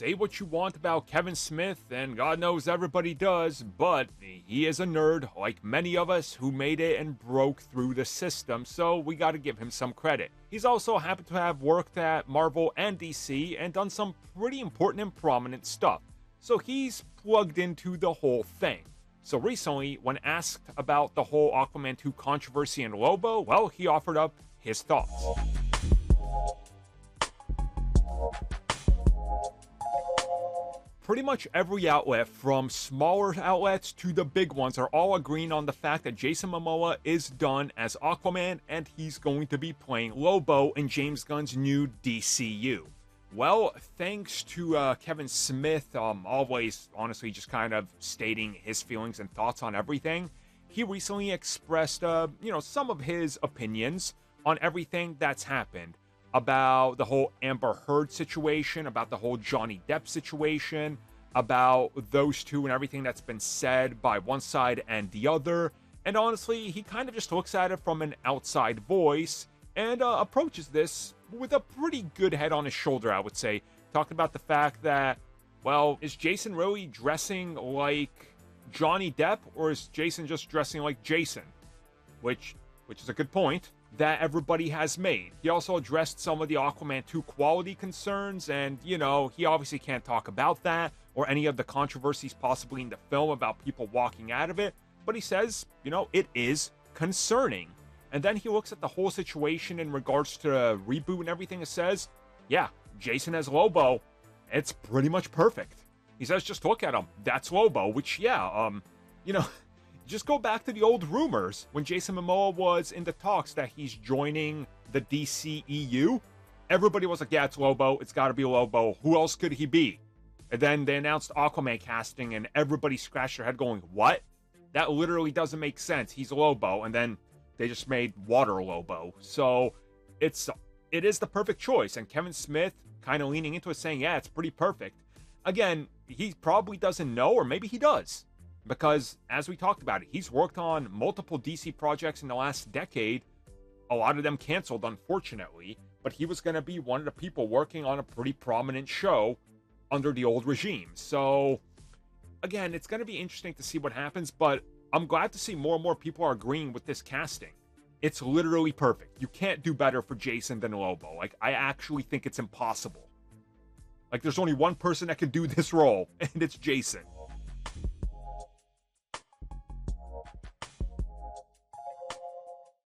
say what you want about Kevin Smith, and God knows everybody does, but he is a nerd, like many of us who made it and broke through the system, so we gotta give him some credit. He's also happened to have worked at Marvel and DC and done some pretty important and prominent stuff, so he's plugged into the whole thing. So recently, when asked about the whole Aquaman 2 controversy and Lobo, well, he offered up his thoughts. Pretty much every outlet, from smaller outlets to the big ones, are all agreeing on the fact that Jason Momoa is done as Aquaman and he's going to be playing Lobo in James Gunn's new DCU. Well, thanks to Kevin Smith, always honestly just kind of stating his feelings and thoughts on everything, he recently expressed, some of his opinions on everything that's happened. About the whole Amber Heard situation, about the whole Johnny Depp situation, about those two and everything that's been said by one side and the other. And honestly, he kind of just looks at it from an outside voice and approaches this with a pretty good head on his shoulder, I would say. Talking about the fact that, well, is Jason really dressing like Johnny Depp, or is Jason just dressing like Jason? Which is a good point that everybody has made. He also addressed some of the Aquaman 2 quality concerns, and, he obviously can't talk about that or any of the controversies possibly in the film about people walking out of it, but he says, it is concerning. And then he looks at the whole situation in regards to Reboot and everything and says, yeah, Jason as Lobo, it's pretty much perfect. He says, just look at him, that's Lobo, which, just go back to the old rumors when Jason Momoa was in the talks that he's joining the DCEU. Everybody was like, yeah, it's Lobo. It's got to be Lobo. Who else could he be? And then they announced Aquaman casting, and everybody scratched their head going, what? That literally doesn't make sense. He's Lobo. And then they just made Water Lobo. So it is the perfect choice. And Kevin Smith kind of leaning into it saying, yeah, it's pretty perfect. Again, he probably doesn't know, or maybe he does. Because, as we talked about it, he's worked on multiple DC projects in the last decade. A lot of them canceled, unfortunately. But he was going to be one of the people working on a pretty prominent show under the old regime. So, again, it's going to be interesting to see what happens. But I'm glad to see more and more people are agreeing with this casting. It's literally perfect. You can't do better for Jason than Lobo. I actually think it's impossible. There's only one person that can do this role, and it's Jason.